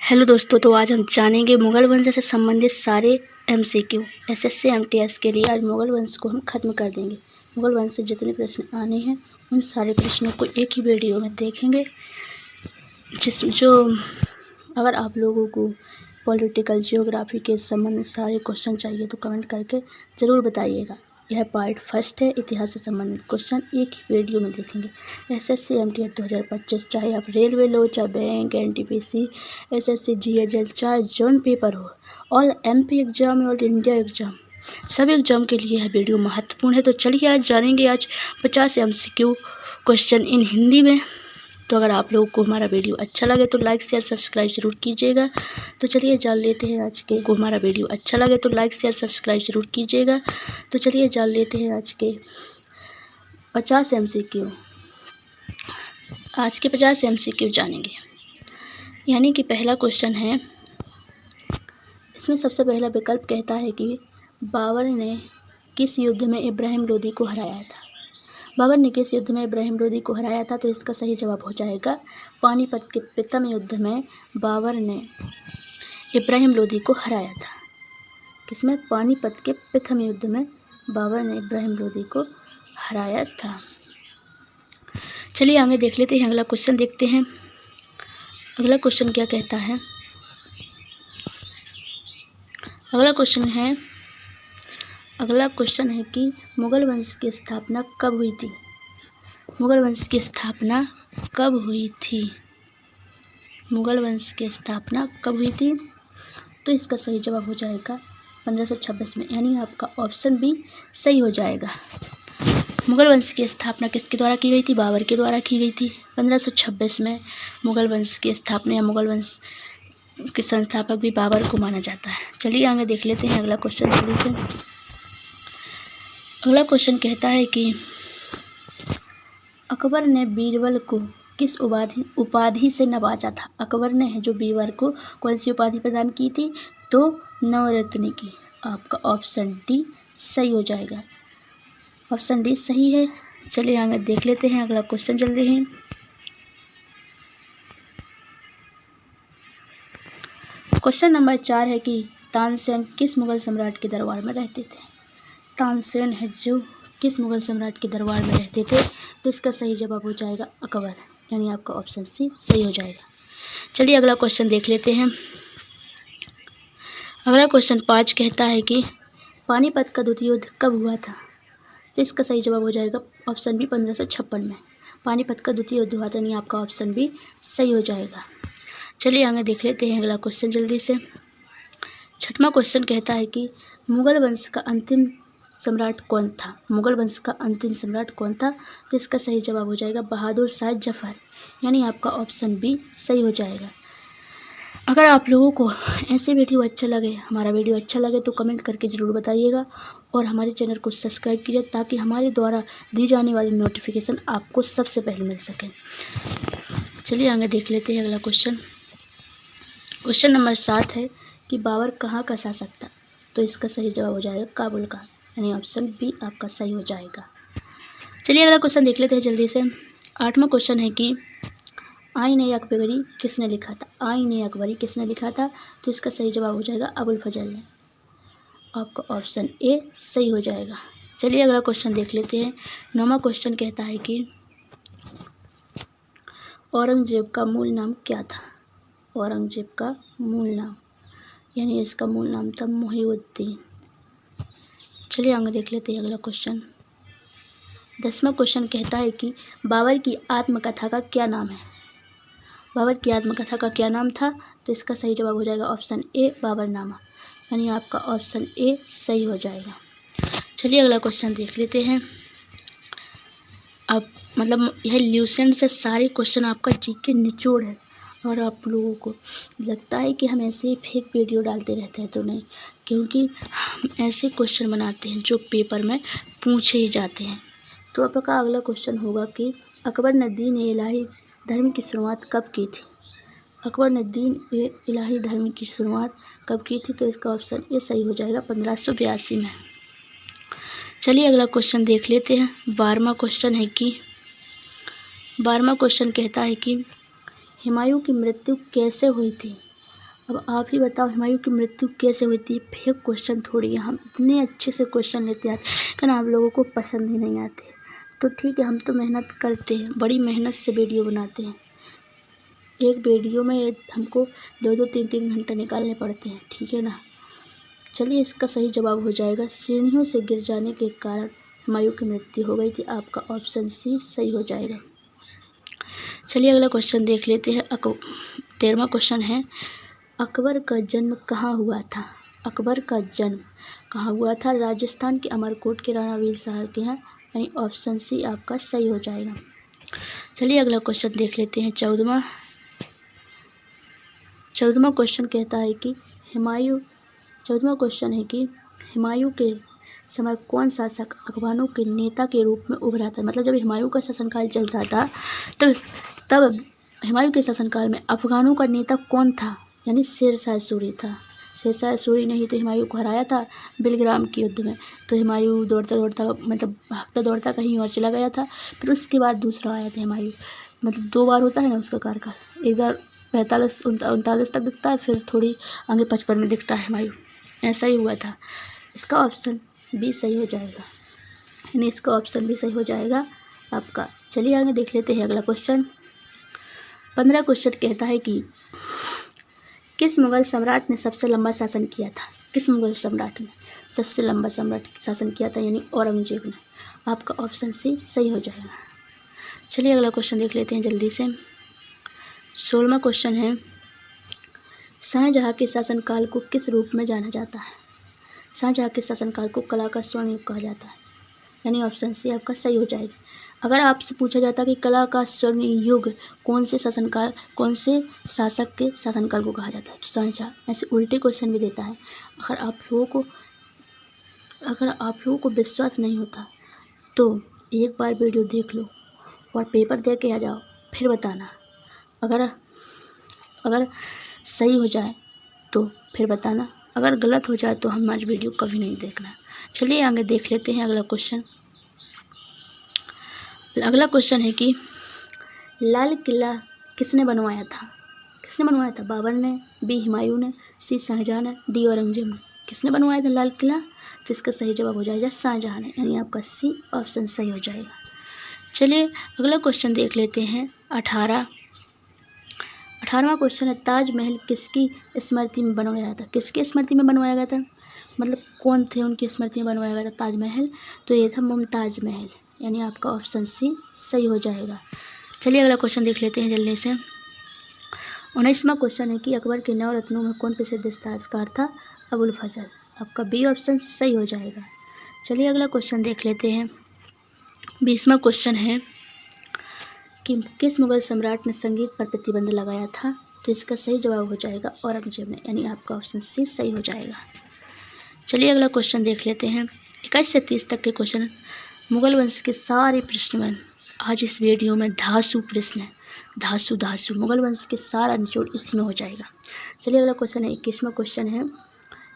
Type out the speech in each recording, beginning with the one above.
Hello दोस्तों, तो आज हम जानेंगे मुगल वंश से संबंधित सारे एमसीक्यू एसएससी एमटीएस के लिए। आज मुगल वंश को हम खत्म कर देंगे। मुगल वंश से जितने प्रश्न आने हैं उन सारे प्रश्नों को एक ही वीडियो में देखेंगे। अगर आप लोगों को पॉलिटिकल जियोग्राफी के संबंधित सारे क्वेश्चन चाहिए तो कमेंट करके ज़रूर बताइएगा। यह पार्ट फर्स्ट है। इतिहास से संबंधित क्वेश्चन एक ही वीडियो में देखेंगे। एसएससी एमटीएस 2025, चाहे आप रेलवे लो, चाहे बैंक, एनटीपीसी, एसएससी जीएचएल, चाहे जोन पेपर हो, ऑल एमपी एग्जाम और इंडिया एग्जाम, सभी एग्जाम के लिए यह वीडियो महत्वपूर्ण है। तो चलिए आज जानेंगे 50 एमसीक्यू क्वेश्चन इन हिंदी में। तो अगर आप लोगों को हमारा वीडियो अच्छा लगे तो लाइक शेयर सब्सक्राइब जरूर कीजिएगा। तो चलिए जान लेते हैं आज के हमारा वीडियो अच्छा लगे तो लाइक शेयर सब्सक्राइब जरूर कीजिएगा। तो चलिए जान लेते हैं आज के 50 एमसीक्यू। आज के 50 एमसीक्यू जानेंगे। यानी कि पहला क्वेश्चन है, इसमें सबसे पहला विकल्प कहता है कि बाबर ने किस युद्ध में इब्राहिम लोदी को हराया था। बाबर ने किस युद्ध में इब्राहिम लोदी को हराया था? तो इसका सही जवाब हो जाएगा पानीपत के प्रथम युद्ध में बाबर ने इब्राहिम लोदी को हराया था। किसमें? पानीपत के प्रथम युद्ध में बाबर ने इब्राहिम लोदी को हराया था। चलिए आगे देख लेते हैं। अगला क्वेश्चन देखते हैं। अगला क्वेश्चन क्या कहता है? अगला क्वेश्चन है कि मुगल वंश की स्थापना कब हुई थी? मुगल वंश की स्थापना कब हुई थी? मुगल वंश की स्थापना कब हुई थी? तो इसका सही जवाब हो जाएगा 1526 में। यानी आपका ऑप्शन बी सही हो जाएगा। मुगल वंश की स्थापना किसके द्वारा की गई थी? बाबर के द्वारा की गई थी 1526 में। मुगल वंश की स्थापना या मुगल वंश के संस्थापक भी बाबर को माना जाता है। चलिए आगे देख लेते हैं अगला क्वेश्चन जल्दी से। अगला क्वेश्चन कहता है कि अकबर ने बीरबल को किस उपाधि से नवाजा था? अकबर ने जो बीरबल को कौन सी उपाधि प्रदान की थी? तो नवरत्न की। आपका ऑप्शन डी सही हो जाएगा। ऑप्शन डी सही है। चलिए आगे देख लेते हैं अगला क्वेश्चन जल्दी है। क्वेश्चन नंबर 4 है कि तानसेन किस मुगल सम्राट के दरबार में रहते थे? तानसेन है जो किस मुगल सम्राट के दरबार में रहते थे? तो इसका सही जवाब हो जाएगा अकबर। यानी आपका ऑप्शन सी सही हो जाएगा। चलिए अगला क्वेश्चन देख लेते हैं। अगला क्वेश्चन 5 कहता है कि पानीपत का द्वितीय युद्ध कब हुआ था? तो इसका सही जवाब हो जाएगा ऑप्शन बी 1556 में। पानीपत का द्वितीय युद्ध हुआ था। यानी आपका ऑप्शन बी सही हो जाएगा। चलिए आगे देख लेते हैं अगला क्वेश्चन जल्दी से। 6वां क्वेश्चन कहता है कि मुगल वंश का अंतिम सम्राट कौन था? मुगल वंश का अंतिम सम्राट कौन था? तो इसका सही जवाब हो जाएगा बहादुर शाह जफर। यानी आपका ऑप्शन बी सही हो जाएगा। अगर आप लोगों को ऐसे वीडियो अच्छा लगे, हमारा वीडियो अच्छा लगे तो कमेंट करके ज़रूर बताइएगा और हमारे चैनल को सब्सक्राइब कीजिए ताकि हमारे द्वारा दी जाने वाली नोटिफिकेशन आपको सबसे पहले मिल सके। चलिए आगे देख लेते हैं अगला क्वेश्चन। क्वेश्चन नंबर 7 है कि बाबर कहाँ का शासक था? तो इसका सही जवाब हो जाएगा काबुल का। यानी ऑप्शन बी आपका सही हो जाएगा। चलिए अगला क्वेश्चन देख लेते हैं जल्दी से। 8वां क्वेश्चन है कि आईन अकबरी किसने लिखा था? आईन अकबरी किसने लिखा था? तो इसका सही जवाब हो जाएगा अबुल फजल ने। आपका ऑप्शन ए सही हो जाएगा। चलिए अगला क्वेश्चन देख लेते हैं। 9वां क्वेश्चन कहता है कि औरंगजेब का मूल नाम क्या था? औरंगजेब का मूल नाम, यानी इसका मूल नाम था मुहिउद्दीन। चलिए आगे देख लेते हैं अगला क्वेश्चन। 10वां क्वेश्चन कहता है कि बाबर की आत्मकथा का क्या नाम है? बाबर की आत्मकथा का क्या नाम था? तो इसका सही जवाब हो जाएगा ऑप्शन ए बाबरनामा। यानी आपका ऑप्शन ए सही हो जाएगा। चलिए अगला क्वेश्चन देख लेते हैं। अब यह ल्यूसेंट से सारे क्वेश्चन आपका जीके निचोड़ है और आप लोगों को लगता है कि हम ऐसे ही फेक वीडियो डालते रहते हैं, तो नहीं, क्योंकि हम ऐसे क्वेश्चन बनाते हैं जो पेपर में पूछे ही जाते हैं। तो आपका अगला क्वेश्चन होगा कि अकबर ने दीन इलाही धर्म की शुरुआत कब की थी? अकबर ने दीन इलाही धर्म की शुरुआत कब की थी? तो इसका ऑप्शन ए सही हो जाएगा 1582 में। चलिए अगला क्वेश्चन देख लेते हैं। 12वां क्वेश्चन है कि 12वां क्वेश्चन कहता है कि हुमायूं की मृत्यु कैसे हुई थी? अब आप ही बताओ हुमायूं की मृत्यु कैसे हुई थी। फेक क्वेश्चन थोड़ी है, हम इतने अच्छे से क्वेश्चन लेते आते हैं लेकिन आप लोगों को पसंद ही नहीं आते। तो ठीक है, हम तो मेहनत करते हैं, बड़ी मेहनत से वीडियो बनाते हैं। एक वीडियो में हमको 2-2 3-3 घंटे निकालने पड़ते हैं, ठीक है ना। चलिए, इसका सही जवाब हो जाएगा सीढ़ियों से गिर जाने के कारण हुमायूं की मृत्यु हो गई थी। आपका ऑप्शन सी सही हो जाएगा। चलिए अगला क्वेश्चन देख लेते हैं। 13वां क्वेश्चन है, अकबर का जन्म कहाँ हुआ था। अकबर का जन्म कहाँ हुआ था। राजस्थान के अमरकोट के राणा वीर शाह के यहाँ, यानी ऑप्शन सी आपका सही हो जाएगा। चलिए अगला क्वेश्चन देख लेते हैं। 14वां क्वेश्चन कहता है कि हुमायूं के समय कौन शासक अफगानों के नेता के रूप में उभरा था। मतलब जब हुमायूं का शासनकाल चलता था तब हुमायूं के शासनकाल में अफगानों का नेता कौन था, यानी शेरशाह सूरी था। शेरशाह सूरी ने ही तो हुमायूं को हराया था बिलग्राम के युद्ध में। तो हुमायूं दौड़ता मतलब भागता दौड़ता कहीं और चला गया था। फिर उसके बाद दूसरा आया था हुमायूं। मतलब 2 बार होता है ना उसका कार्यकाल, एक बार 45-39 तक दिखता है, फिर थोड़ी आगे 55 में दिखता है हुमायूं। ऐसा ही हुआ था। इसका ऑप्शन बी सही हो जाएगा, यानी इसका ऑप्शन भी सही हो जाएगा आपका। चलिए आगे देख लेते हैं अगला क्वेश्चन। 15 क्वेश्चन कहता है कि किस मुगल सम्राट ने सबसे लंबा शासन किया था। किस मुगल सम्राट ने सबसे लंबा शासन किया था, यानी औरंगजेब ने। आपका ऑप्शन सी सही हो जाएगा। चलिए अगला क्वेश्चन देख लेते हैं जल्दी से। 16वां क्वेश्चन है, शाहजहाँ के शासनकाल को किस रूप में जाना जाता है। शाहजहाँ के शासनकाल को कला का स्वर्ण युग कहा जाता है, यानी ऑप्शन सी आपका सही हो जाएगा। अगर आपसे पूछा जाता कि कला का स्वर्ण युग कौन से शासक के शासनकाल को कहा जाता है, तो शाहजहाँ। ऐसे उल्टे क्वेश्चन भी देता है। अगर आप लोगों को विश्वास नहीं होता तो एक बार वीडियो देख लो और पेपर दे के आ जाओ, फिर बताना। अगर सही हो जाए तो फिर बताना, अगर गलत हो जाए तो हमारी वीडियो कभी नहीं देखना। चलिए आगे देख लेते हैं अगला क्वेश्चन। अगला क्वेश्चन है कि लाल किला किसने बनवाया था। बाबर ने, बी हुमायूं ने, सी शाहजहाँ ने, डी औरंगजेब ने। किसने बनवाया था लाल किला, तो इसका सही जवाब हो जाएगा शाहजहाँ ने, यानी आपका सी ऑप्शन सही हो जाएगा। चलिए अगला क्वेश्चन देख लेते हैं। 18वां क्वेश्चन है, ताजमहल किसकी स्मृति में बनवाया था। किसकी स्मृति में बनवाया गया था, मतलब कौन थे उनकी स्मृति में बनवाया गया था ताजमहल, तो ये था मुमताज महल, यानी आपका ऑप्शन सी सही हो जाएगा। चलिए अगला क्वेश्चन देख लेते हैं जल्दी से। 19वां क्वेश्चन है कि अकबर के 9 रत्नों में कौन प्रसिद्ध इतिहासकार था। अबुल फजल। आपका बी ऑप्शन सही हो जाएगा। चलिए अगला क्वेश्चन देख लेते हैं। 20वां क्वेश्चन है कि किस मुगल सम्राट ने संगीत पर प्रतिबंध लगाया था, तो इसका सही जवाब हो जाएगा औरंगजेब ने, यानी आपका ऑप्शन सी सही हो जाएगा। चलिए अगला क्वेश्चन देख लेते हैं। 21 से 30 तक के क्वेश्चन मुगल वंश के सारे प्रश्न में आज इस वीडियो में धांसू प्रश्न है। धांसू मुगल वंश के सारा निचोड़ इसमें हो जाएगा। चलिए अगला क्वेश्चन है। 21वां क्वेश्चन है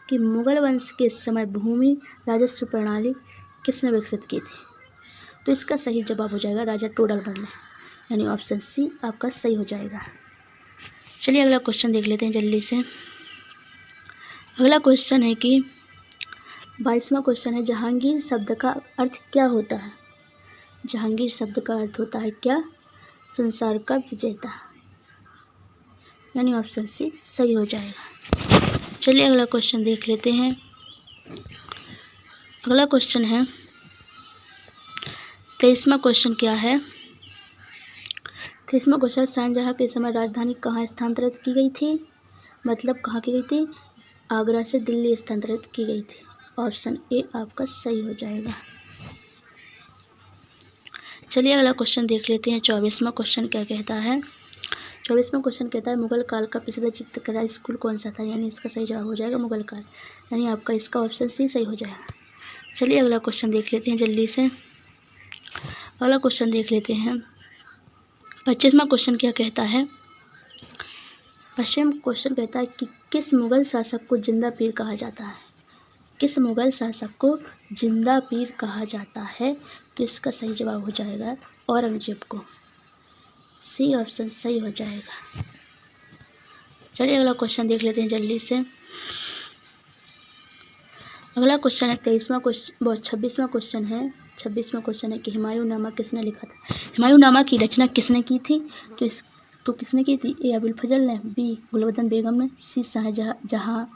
कि मुगल वंश के समय भूमि राजस्व प्रणाली किसने विकसित की थी, तो इसका सही जवाब हो जाएगा राजा टोडरमल ने, यानी ऑप्शन सी आपका सही हो जाएगा। चलिए अगला क्वेश्चन देख लेते हैं जल्दी से। अगला क्वेश्चन है कि 22वां क्वेश्चन है, जहांगीर शब्द का अर्थ क्या होता है। जहांगीर शब्द का अर्थ होता है क्या, संसार का विजेता, यानी ऑप्शन सी सही हो जाएगा। चलिए अगला क्वेश्चन देख लेते हैं। अगला क्वेश्चन है 23वां क्वेश्चन क्या है। 23वां क्वेश्चन, शाहजहाँ के समय राजधानी कहाँ स्थानांतरित की गई थी, मतलब कहाँ की गई थी, आगरा से दिल्ली स्थानांतरित की गई थी। ऑप्शन ए आपका सही हो जाएगा। चलिए अगला क्वेश्चन देख लेते हैं। 24वां क्वेश्चन क्या कहता है। 24वां क्वेश्चन कहता है, मुगल काल का प्रसिद्ध चित्रकला स्कूल कौन सा था, यानी इसका सही जवाब हो जाएगा मुगल काल, यानी आपका इसका ऑप्शन सी सही हो जाएगा। चलिए अगला क्वेश्चन देख लेते हैं जल्दी से। अगला क्वेश्चन देख लेते हैं। 25वां क्वेश्चन क्या कहता है। 25वां क्वेश्चन कहता है कि किस मुगल शासक को जिंदा पीर कहा जाता है। किस मुगल शासक को जिंदा पीर कहा जाता है, तो इसका सही जवाब हो जाएगा औरंगजेब को, सी ऑप्शन सही हो जाएगा। चलिए अगला क्वेश्चन देख लेते हैं जल्दी से। अगला क्वेश्चन है 23वां क्वेश्चन 26वां क्वेश्चन है। 26वां क्वेश्चन है कि हुमायूंनामा किसने लिखा था। हुमायूंनामा की रचना किसने की थी। तो किसने की थी। ए अबुल फजल ने, बी गुलबदन बेगम ने, सी शाहजहां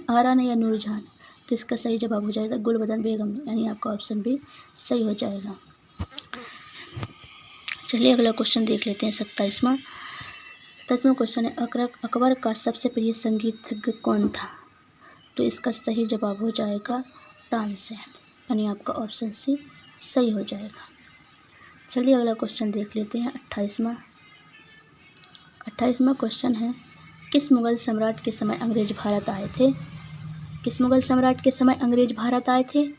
आरा ने या नूरजहां। तो इसका सही जवाब हो जाएगा गुलबदन बेगम ने, यानी आपका ऑप्शन भी सही हो जाएगा। चलिए अगला क्वेश्चन देख लेते हैं 27वां क्वेश्चन है अकबर का सबसे प्रिय संगीतज्ञ कौन था। तो इसका सही जवाब हो जाएगा तानसेन, यानी आपका ऑप्शन सी सही हो जाएगा। चलिए अगला क्वेश्चन देख लेते हैं 28वां क्वेश्चन है किस मुगल सम्राट के समय अंग्रेज भारत आए थे। किस मुगल सम्राट के समय अंग्रेज भारत आए थे।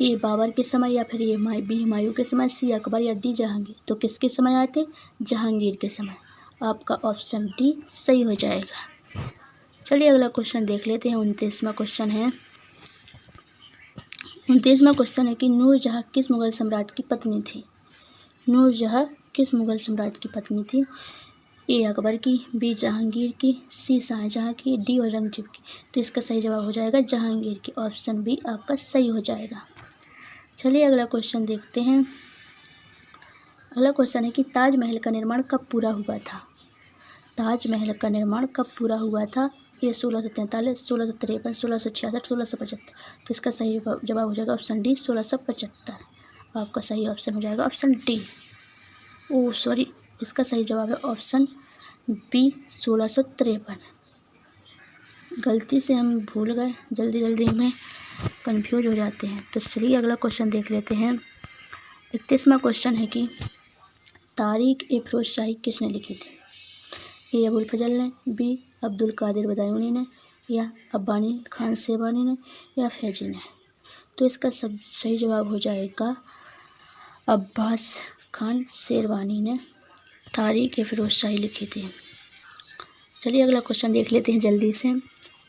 ए बाबर के समय या फिर बी हुमायूं के समय, सी अकबर या डी जहांगीर। तो किसके समय आए थे। जहांगीर के समय, आपका ऑप्शन डी सही हो जाएगा। चलिए अगला क्वेश्चन देख लेते हैं 29वां क्वेश्चन है। 29वां क्वेश्चन है कि नूरजहां किस मुगल सम्राट की पत्नी थी। नूरजहां किस मुगल सम्राट की पत्नी थी। ए अकबर की, बी जहांगीर की, सी शाहजहां की, डी औरंगजेब की। तो इसका सही जवाब हो जाएगा जहांगीर की, ऑप्शन बी आपका सही हो जाएगा। चलिए अगला क्वेश्चन देखते हैं। अगला क्वेश्चन है कि ताजमहल का निर्माण कब पूरा हुआ था। ताजमहल का निर्माण कब पूरा हुआ था। ये 1643, 1653, 1666, 1675। तो इसका सही जवाब हो जाएगा ऑप्शन डी 1675। आपका सही ऑप्शन हो जाएगा ऑप्शन डी। इसका सही जवाब है ऑप्शन बी 1653। गलती से हम भूल गए, जल्दी में कंफ्यूज हो जाते हैं। तो चलिए अगला क्वेश्चन देख लेते हैं। 31वां क्वेश्चन है कि तारीख ए फिरोज शाही किसने लिखी थी। ए अबुल फजल ने, बी अब्दुल कादिर बदायूनी ने, या अब्बानी खान शेरवानी ने, या फैजी ने। तो इसका सब सही जवाब हो जाएगा अब्बास खान शेरवानी ने तारीख ए फिरोज शाही लिखी थी। चलिए अगला क्वेश्चन देख लेते हैं जल्दी से।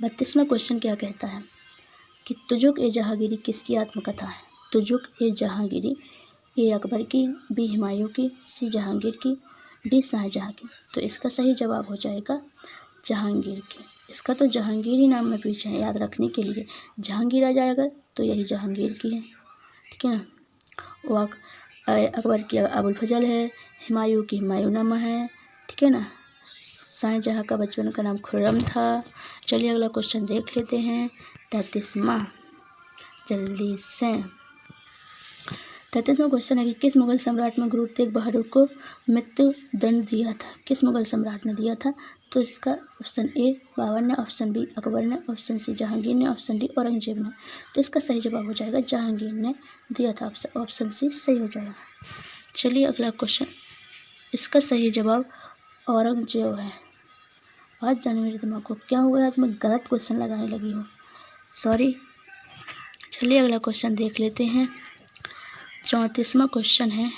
32वां क्वेश्चन क्या कहता है कि तुजुक ए जहांगीरी किसकी आत्मकथा है। तुजुक ए जहांगीरी ए अकबर की, बी हुमायूं की, सी जहांगीर की, डी शाहजहां की। तो इसका सही जवाब हो जाएगा जहांगीर की। इसका तो जहांगीर ही नाम में पीछे है, याद रखने के लिए जहांगीर आ जाएगा तो यही जहांगीर की है, ठीक है ना। वो अकबर की अबुल फजल है, हुमायूं की हुमायूंनामा है, ठीक है ना। शाहजहां का बचपन का नाम खुर्रम था। चलिए अगला क्वेश्चन देख लेते हैं 33वां जल्दी से। 33वां क्वेश्चन है कि किस मुगल सम्राट ने गुरु तेग बहादुर को मृत्यु दंड दिया था। किस मुगल सम्राट ने दिया था। तो इसका ऑप्शन ए बाबर ने, ऑप्शन बी अकबर ने, ऑप्शन सी जहांगीर ने, ऑप्शन डी औरंगजेब ने। तो इसका सही जवाब हो जाएगा जहांगीर ने दिया था, ऑप्शन सी सही हो जाएगा। चलिए अगला क्वेश्चन, इसका सही जवाब औरंगजेब है। आज जाने मेरे दिमाग को क्या हुआ, आज मैं गलत क्वेश्चन लगाने लगी हूँ, सॉरी। चलिए अगला क्वेश्चन देख लेते हैं। 34वां क्वेश्चन है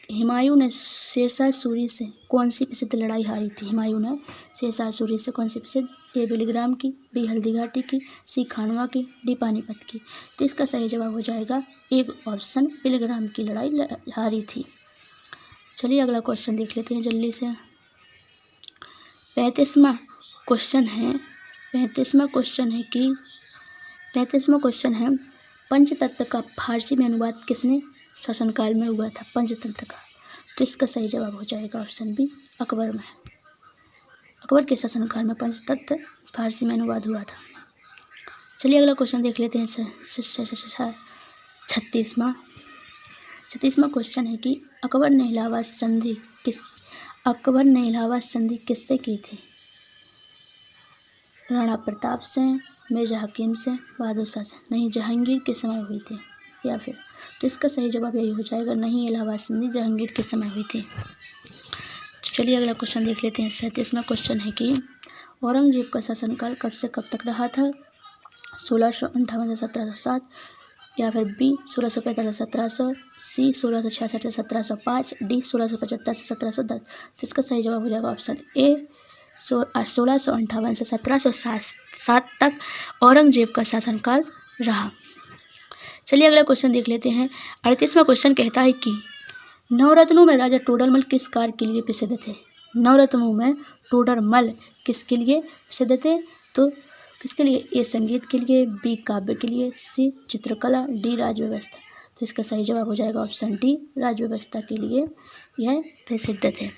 हुमायूं ने शेरशाह सूरी से कौन सी प्रसिद्ध लड़ाई हारी थी। हुमायूं ने शेरशाह सूरी से कौन सी प्रसिद्ध, ए बेलीग्राम की, बी हल्दी घाटी की, सी खानवा की, डी पानीपत की। तो इसका सही जवाब हो जाएगा एक ऑप्शन बेलीग्राम की लड़ाई हारी थी। चलिए अगला क्वेश्चन देख लेते हैं जल्दी से। 35वां क्वेश्चन है पंचतंत्र का फारसी में अनुवाद किसने शासनकाल में हुआ था। पंचतंत्र का, तो इसका सही जवाब हो जाएगा ऑप्शन बी अकबर में। अकबर के शासनकाल में पंचतंत्र फारसी में अनुवाद हुआ था। चलिए अगला क्वेश्चन देख लेते हैं 36वां क्वेश्चन है कि अकबर ने इलाहाबाद संधि किससे की थी। राणा प्रताप से, मिर्जा हकीम से, बहादुर शाह से। नहीं, जहांगीर के समय हुई थी, या फिर, तो इसका सही जवाब यही हो जाएगा नहीं, इलाहाबाद संधि जहांगीर के समय हुई थी। चलिए अगला क्वेश्चन देख लेते हैं। 37वां क्वेश्चन है कि औरंगजेब का शासनकाल कब से कब तक रहा था। 1658 से 1707, या फिर बी 1645 से 1700, सी 1666 से 1705, डी 1675 से 1710। तो इसका सही जवाब हो जाएगा ऑप्शन ए 1658 से 1707 तक औरंगजेब का शासनकाल रहा। चलिए अगला क्वेश्चन देख लेते हैं। 38वां क्वेश्चन कहता है कि नवरत्नों में राजा टोडरमल किस कार्य के लिए प्रसिद्ध थे। नवरत्नों में टोडरमल किसके लिए प्रसिद्ध थे? तो किसके लिए? ए संगीत के लिए, बी काव्य के लिए, सी चित्रकला, डी राज व्यवस्था। तो इसका सही जवाब हो जाएगा ऑप्शन डी, राज व्यवस्था के लिए यह प्रसिद्ध थे।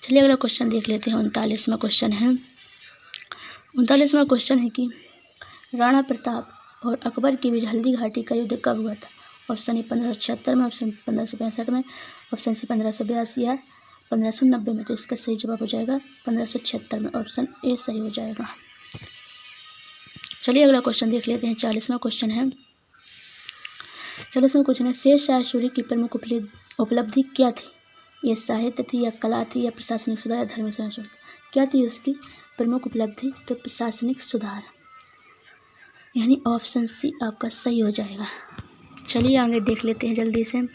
चलिए अगला क्वेश्चन देख लेते हैं। 39वां क्वेश्चन है। 39वां क्वेश्चन है कि राणा प्रताप और अकबर के बीच हल्दी घाटी का युद्ध कब हुआ था? ऑप्शन ए 1576 में, ऑप्शन 1565 में, ऑप्शन सी 1582 या 1590 में। तो इसका सही जवाब हो जाएगा 1576 में, ऑप्शन ए सही हो जाएगा। चलिए अगला क्वेश्चन देख लेते हैं। 40वां क्वेश्चन है। 40वां क्वेश्चन है, शेर शाह सूरी की प्रमुख उपलब्धि क्या थी? ये साहित्य थी या कला थी या प्रशासनिक सुधार या धार्मिक सुधार? क्या थी उसकी प्रमुख उपलब्धि? तो प्रशासनिक सुधार, यानी ऑप्शन सी आपका सही हो जाएगा। चलिए आगे देख लेते हैं जल्दी से।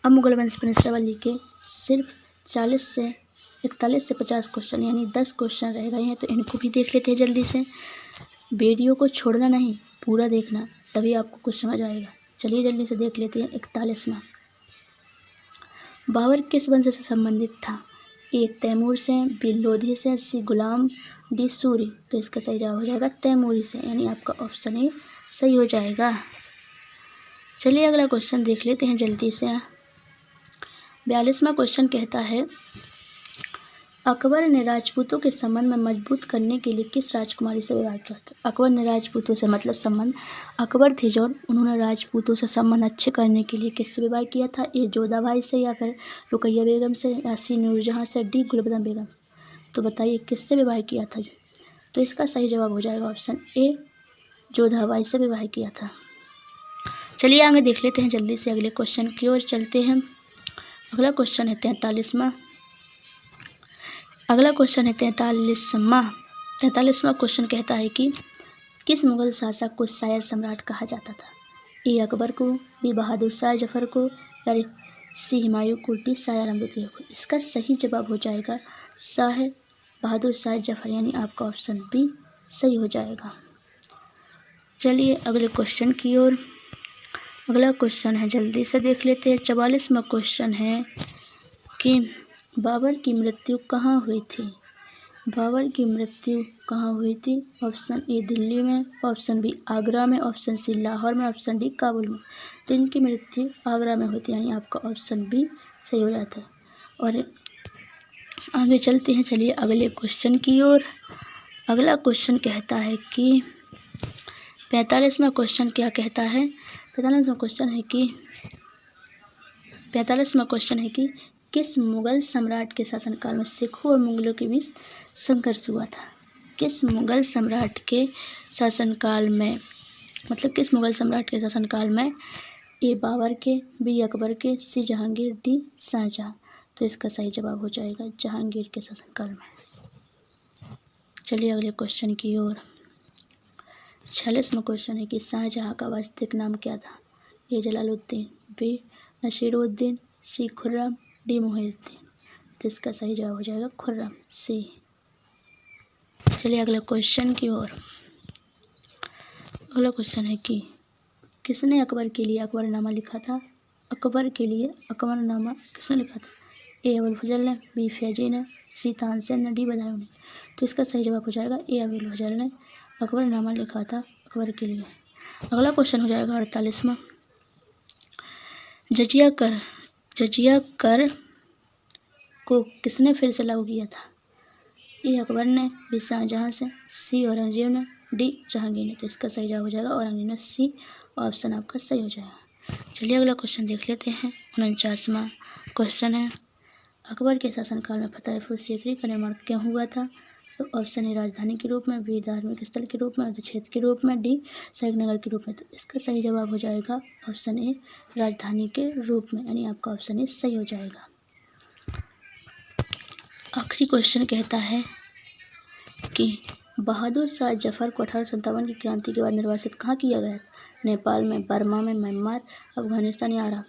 अब मुगल वंश पर निशावली के सिर्फ 41 से 50 क्वेश्चन यानी 10 क्वेश्चन रह गए हैं, तो इनको भी देख लेते हैं जल्दी से। वीडियो को छोड़ना नहीं, पूरा देखना, तभी आपको कुछ समझ आएगा। चलिए जल्दी से देख लेते हैं। 41वां, बाबर किस वंश से संबंधित था? ए तैमूर से, बी लोधी से, सी गुलाम, डी सूरी। तो इसका सही जवाब हो जाएगा तैमूरी से, यानी आपका ऑप्शन ए सही हो जाएगा। चलिए अगला क्वेश्चन देख लेते हैं जल्दी से। 42वां क्वेश्चन कहता है, अकबर ने राजपूतों के संबंध में मजबूत करने के लिए किस राजकुमारी से विवाह किया था? अकबर ने राजपूतों से मतलब संबंध, अकबर थे जो उन्होंने राजपूतों से संबंध अच्छे करने के लिए किससे विवाह किया था? ए जोधाबाई से, या फिर रुकैया बेगम से, या सी नूरजहां से, डी गुलबदन बेगम से। तो बताइए किससे विवाह किया था? तो इसका सही जवाब हो जाएगा ऑप्शन ए, जोधाबाई से विवाह किया था। चलिए आगे देख लेते हैं जल्दी से, अगले क्वेश्चन की ओर चलते हैं। अगला क्वेश्चन है 43वां। अगला क्वेश्चन है 43वां क्वेश्चन कहता है कि किस मुगल शासक को शायर सम्राट कहा जाता था? ए अकबर को, बी बहादुर शाह जफर को, या सी हुमायूं को, डी शाह आलम द्वितीय को। इसका सही जवाब हो जाएगा शाह बहादुर शाह जफर, यानी आपका ऑप्शन बी सही हो जाएगा। चलिए अगले क्वेश्चन की ओर। अगला क्वेश्चन है जल्दी से देख लेते हैं। 44वां क्वेश्चन है कि बाबर की मृत्यु कहाँ हुई थी? बाबर की मृत्यु कहाँ हुई थी? ऑप्शन ए दिल्ली में, ऑप्शन बी आगरा में, ऑप्शन सी लाहौर में, ऑप्शन डी काबुल में। तो इनकी मृत्यु आगरा में हुई थी, यानी आपका ऑप्शन बी सही हो जाता है। और आगे चलते हैं। चलिए अगले क्वेश्चन की ओर। अगला क्वेश्चन कहता है कि 45वां क्वेश्चन क्या कहता है? 45वां क्वेश्चन है कि किस मुगल सम्राट के शासनकाल में सिखों और मुगलों के बीच संघर्ष हुआ था? किस मुगल सम्राट के शासनकाल में, मतलब किस मुगल सम्राट के शासनकाल में? ए बाबर के, बी अकबर के, सी जहांगीर, डी शाहजहां। तो इसका सही जवाब हो जाएगा जहांगीर के शासनकाल में। चलिए अगले क्वेश्चन की ओर। 46वां क्वेश्चन है कि शाहजहां का वास्तविक नाम क्या था? ए जलालुद्दीन, बी नसीरुद्दीन, सी खुर्रम, डी मुहिउद्दीन। तो इसका सही जवाब हो जाएगा खुर्रम, सी। चलिए अगले क्वेश्चन की ओर। अगला क्वेश्चन है कि किसने अकबर के लिए अकबरनामा लिखा था? अकबर के लिए अकबरनामा किसने लिखा था? ए अबुल फजल ने, बी फैजी ने, सी तानसेन ने, डी बदायूं ने। तो इसका सही जवाब हो जाएगा ए अबुल फजल ने अकबरनामा लिखा था अकबर के लिए। अगला क्वेश्चन हो जाएगा 48वां। जजिया कर को किसने फिर से लागू किया था? ए अकबर ने, बी शाहजहां से, सी औरंगजेब ने, डी जहांगीर ने। तो इसका सही जवाब हो जाएगा औरंगजेब ने, सी ऑप्शन आपका सही हो जाएगा। चलिए अगला क्वेश्चन देख लेते हैं। 49वां क्वेश्चन है, अकबर के शासनकाल में फतेहपुर सीकरी का निर्माण क्यों हुआ था? तो ऑप्शन ए राजधानी के रूप में, बी धार्मिक स्थल के रूप में, युद्ध क्षेत्र के रूप में, डी सैनिक नगर के रूप में। तो इसका सही जवाब हो जाएगा ऑप्शन ए राजधानी के रूप में, यानी आपका ऑप्शन ए सही हो जाएगा। आखिरी क्वेश्चन कहता है कि बहादुर शाह जफर को 1857 की क्रांति के बाद निर्वासित कहाँ किया गया? नेपाल में, बर्मा में, म्यांमार, अफगानिस्तान या अरब।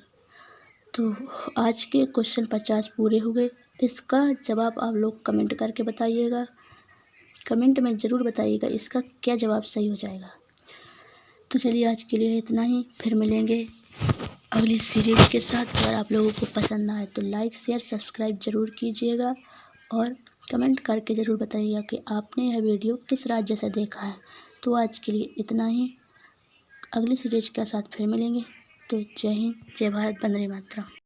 तो आज के क्वेश्चन 50 पूरे हुए। इसका जवाब आप लोग कमेंट करके बताइएगा। कमेंट में ज़रूर बताइएगा इसका क्या जवाब सही हो जाएगा। तो चलिए आज के लिए इतना ही, फिर मिलेंगे अगली सीरीज के साथ। अगर आप लोगों को पसंद आए तो लाइक शेयर सब्सक्राइब ज़रूर कीजिएगा और कमेंट करके ज़रूर बताइएगा कि आपने यह वीडियो किस राज्य से देखा है। तो आज के लिए इतना ही, अगली सीरीज के साथ फिर मिलेंगे। तो जय हिंद, जय भारत, वंदे मातरम।